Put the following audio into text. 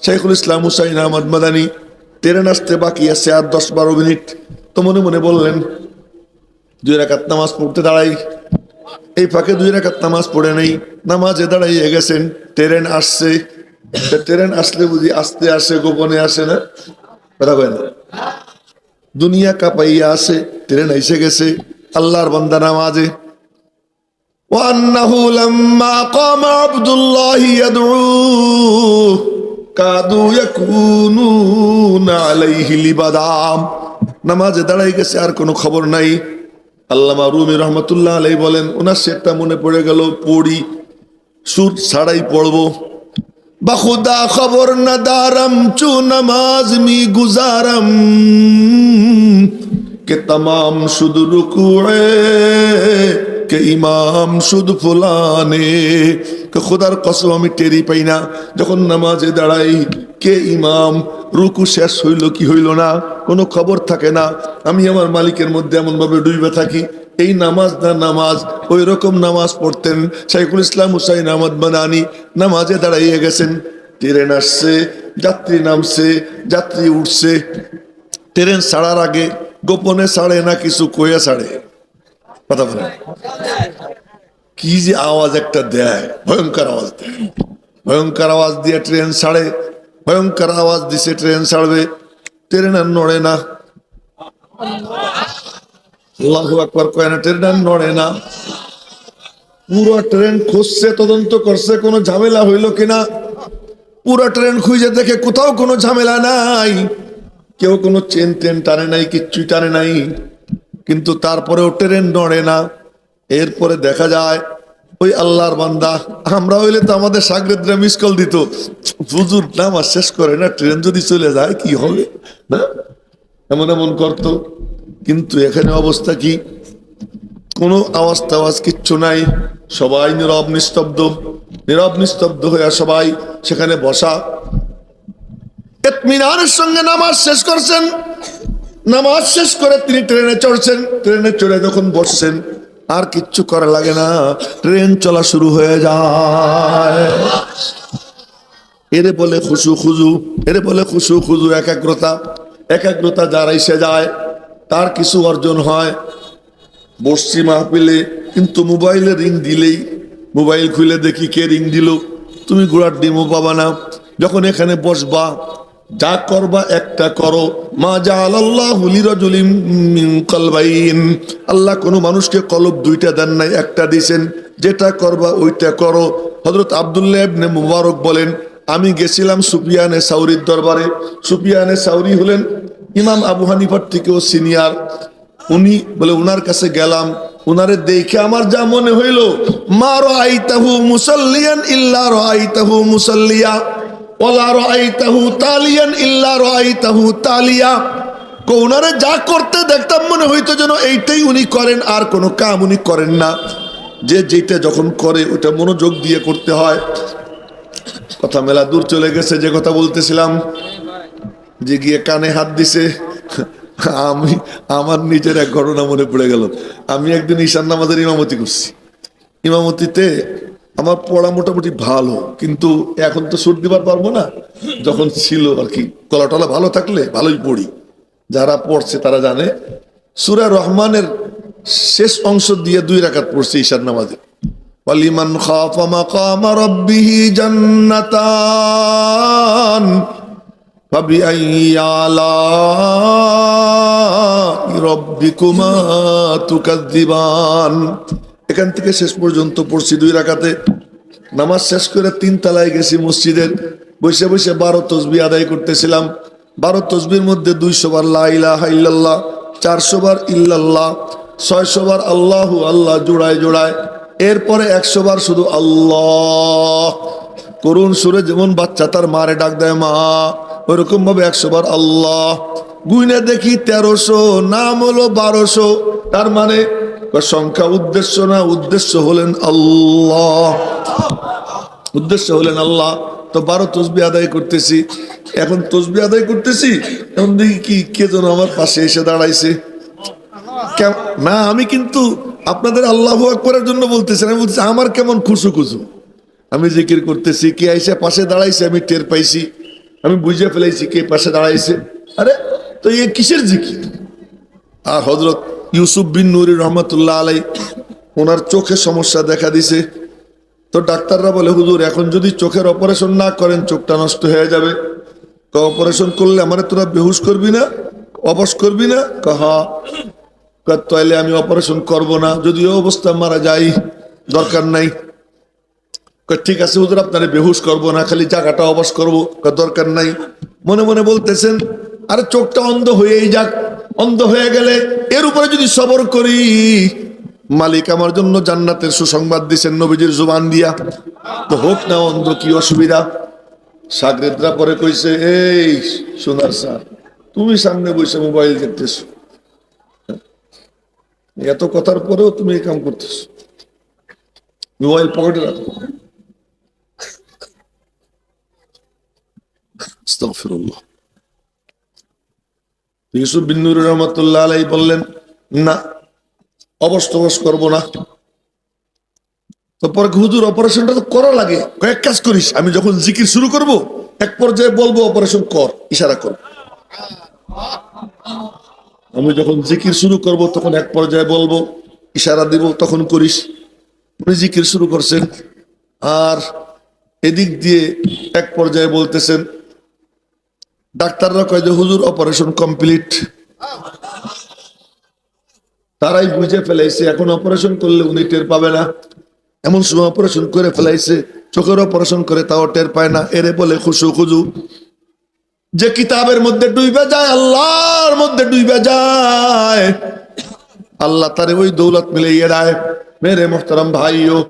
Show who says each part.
Speaker 1: শাইখুল ইসলাম Hussain Ahmad Madani train আসতে বাকি আছে আর 10-12 মিনিট। তো মনে মনে বললেন 2 রাকাত নামাজ পড়তে দাঁড়াই। এই ফাঁকে 2 রাকাত নামাজ পড়ে নেই, নামাজে দাঁড়াইয়ে গেছেন। ট্রেন আসছে, ট্রেন আসলে বুঝি আস্তে আসে, গোপনে আসে না, কথা কয় না, দুনিয়া কাঁপাইয়া আসে। ট্রেন এসে গেছে, আল্লাহর বান্দা নামাজে। وأنه لما قام عبد الله يدعوه كادوا يكونون عليه لبدا। নামাজে দাঁড়াই গেছে, আর কোনো খবর নাই। আল্লামা রুমি রহমতুল্লাহ আলাইহি বলেন, ওনার সেটা মনে পড়ে গেল, পড়ি সুর ছাড়াই পড়বো। বাখুদা খবর না দারম চু নমাজ মি গুজারম কে তমাম শুদ রুকুয়ে কে ইমাম শুধু ফুলানে। খোদার কসম আমি টেরি পাই না যখন নামাজে দাঁড়াই কে ইমাম, রুকু শেষ হইল কি হইল না, কোনো খবর থাকে না। আমি আমার মালিকের মধ্যে এমন ভাবে ডুবে থাকি। এই নামাজ না নামাজ, ওই রকম নামাজ পড়তেন শাইখুল ইসলাম হুসাইন আহমদ মাদানী। নামাজে দাঁড়াইয়ে গেছেন, ট্রেন আসছে, যাত্রী নামছে, যাত্রী উঠছে। ট্রেন ছাড়ার আগে গোপনে ছাড়ে না কিছু কয়ে ছাড়ে, কথা বলে কি যে আওয়াজ একটা দেয়, ভয়ঙ্কর আওয়াজ দেয়, ভয়ঙ্কর আওয়াজ দিয়ে ট্রেন ছাড়ে। ভয়ঙ্কর আওয়াজ দিছে, ট্রেন ছাড়বে, ট্রেন আর নড়ে না। আল্লাহু আকবার কয় না, ট্রেন আর নড়ে না। পুরো ট্রেন খুঁজছে, তদন্ত করছে কোনো ঝামেলা হইল কিনা। পুরো ট্রেন খুঁজে দেখে কোথাও কোনো ঝামেলা নাই, কেউ কোনো চেন টেন টানে নাই, কিচ্ছুই টানে নাই। কিন্তু তারপরেও ট্রেন নড়ে না। এরপরে দেখা যায় ওই আল্লাহর বান্দা, আমরা হইলে তো আমাদের সাগরেদরা মিস কল দিত, হুজুর নামাজ শেষ করে না, ট্রেন যদি চলে যায় কি হবে না, এমন এমন করতো। কিন্তু এখানে অবস্থা কি, কোনো আওয়াজ টাওয়াজ কিচ্ছু নাই, সবাই নীরব নিস্তব্ধ। নীরব নিস্তব্ধ হয়ে সবাই সেখানে বসা। ইতমিনানের সঙ্গে নামাজ শেষ করছেন। নামাজ শেষ করে তিনি ট্রেনে চড়ছেন। ট্রেনে চড়ে যখন বসছেন, আর কিচ্ছু করা লাগে না, ট্রেন চলা শুরু হয়ে যায়। এরে বলে খুশু খুজু, এরে বলে খুশু খুজু, একাগ্রতা। একাগ্রতা যার এসে যায় তার কিছু অর্জন হয়। বসছি মাহফিলে, কিন্তু মোবাইলে রিং দিলেই, মোবাইল খুলে দেখি কে রিং দিল, তুমি ঘোড়ার ডিমও পাবা না। যখন এখানে বসবা, যা করবা একটা করো। মা জাআলাল্লাহু লিরাজুলিন মিন কলবাইন, আল্লাহ কোনো মানুষকে কলব দুইটা দেন নাই, একটা দিয়েছেন। যেটা করবা ওইটা করো। হযরত আব্দুল্লাহ ইবনে মুবারক বলেন, আমি গেছিলাম সুফিয়ানে সাউরির দরবারে। সুফিয়ানে সাউরি হলেন ইমাম আবু হানিফার থেকেও সিনিয়র। উনি বলে, উনার কাছে গেলাম, উনারে দেখে আমার যা মনে হইল, মা রাআইতাহু মুসাল্লিয়ান ইল্লা রাআইতাহু মুসাল্লিয়া ওয়ালা রাআইতাহু তালিয়ান ইল্লা রাআইতাহু তালিয়া। উনারে যা করতে দেখতাম মনে হইতো যেন এইটাই উনি করেন, আর কোনো কাম উনি করেন না। যে যেটা যখন করে ওটা মনোযোগ দিয়ে করতে হয়। কথা মেলা দূর চলে গেছে, যে কথা বলতেছিলাম, যে গিয়ে কানে হাত দিছে। আমি আমার নিজের এক ঘটনা মনে পড়ে গেল। আমি একদিন ঈশান নামাজের ইমামতি করছি। ইমামতিতে আমার পড়া মোটামুটি ভালো, কিন্তু এখন তো সুর দিবার পারবো না। যখন ছিল আর কি, গলা টলা ভালো থাকলে ভালোই পড়ি। যারা পড়ছে তারা জানে। সূরা রহমানের শেষ অংশ দিয়ে 2 রাকাত পড়ছি ঈশান নামাজে। ওয়ালিমান খাফা মাকামা রাব্বিহি জান্নাতান ফাবিআইয়ি আলাই রাব্বিকুমা তুকাযযিবান। এখান থেকে শেষ পর্যন্ত পড়ছি 2 রাকাতে। নামাজ শেষ করে 3 তলায় গেছি মসজিদের, বসে বসে 12 তাসবিহ আদায় করতেছিলাম। 12 তাসবিহর মধ্যে 200 বার লা ইলাহা ইল্লাল্লাহ, 400 বার ইল্লাল্লাহ, 600 বার আল্লাহু আল্লাহ জোড়ায় জোড়ায়। এরপরে 100 বার শুধু আল্লাহ। করুণ সুরে যেমন বাচ্চা তার মারে ডাক দেয় মা, ওইরকম ভাবে 100 বার আল্লাহ। গুইনে দেখি 1300, নাম হলো 1200। তার মানে সংখ্যা উদ্দেশ্য না, উদ্দেশ্য হলেন আল্লাহ, উদ্দেশ্য হলেন আল্লাহ। তো 12 তাসবিহ আদায় করতেছি। এখন তাসবিহ আদায় করতেছি, এখন দেখি কি কে যেন আমার পাশে এসে দাঁড়াইছে। না, আমি কিন্তু আপনাদের আল্লাহু আকবারের জন্য বলতেছি না, আমি বলতেছি আমার কেমন খুশু খুশু। আমি জিকির করতেছি, কে আইসে পাশে দাঁড়াইছে আমি টের পাইছি। আমি বুঝে ফেলেছি কে পাশে দাঁড়াইছে। আরে তো এ কিসের জিকির? আর হযরত ইউসুফ বিন নুরি রহমতুল্লাহ আলাই, ওনার চোখে সমস্যা দেখা দিছে। তো ডাক্তাররা বলে, হুজুর এখন যদি চোখের অপারেশন না করেন চোখটা নষ্ট হয়ে যাবে। অপারেশন করলে আমার তোরা বেহুশ করবি না, অবশ করবি না? হ্যাঁ। তাইলে আমি অপারেশন করব না, যদিও অবস্থা মারা যাই, দরকার নাই। ঠিক আছে হুজুর, আপনারা বেহুশ করব না, খালি জায়গাটা অবশ করবো, দরকার নাই। মনে মনে বলতেছেন, আরে চোখটা অন্ধ হয়েই যাক, অন্ধ হয়ে গেলে এর উপরে যদি সবর করি, মালিক আমার জন্য জান্নাতের সুসংবাদ দিচ্ছেন নবীজির জুবান দিয়া, তো হোক না অন্ধ, কি অসুবিধা? সাগরেদরা পরে কইছে, এই সোনার স্যার, তুমি সামনে বসে মোবাইল দেখতেছো, এত কথার পরেও তুমি এই কাম করতেছো, মোবাইল পকেটে রাখো। আস্তাগফিরুল্লাহ। ইউসুফ বিন নূর রহমাতুল্লাহ আলাইহি বললেন, না, অবশ করবো না। তারপর হুজুর অপারেশনটা তো করা লাগে। কয়েক কাজ করিস, আমি যখন জিকির শুরু করব এক পর্যায়ে বলবো অপারেশন কর, ইশারা কর। আমি যখন জিকির শুরু করব তখন এক পর্যায়ে বলবো, ইশারা দিব, তখন করিস। উনি জিকির শুরু করছেন, আর এদিক দিয়ে এক পর্যায়ে বলতেছেন। ডাক্তাররা কয় যে হুজুর অপারেশন কমপ্লিট। তারাই বুঝে ফেলাইছে এখন অপারেশন করলে উনি টের পাবে না। এমন সময় অপারেশন করে ফেলাইছে, চোখের অপারেশন করে তাও টের পায় না। এরে বলে খুশু খুজু। যে কিতাবের মধ্যে ডুইবে যায়, আল্লাহর মধ্যে ডুইবে যায়, আল্লাহ তারে ওই দৌলত মিলে দেয়। মেরে মোহতারাম ভাইও,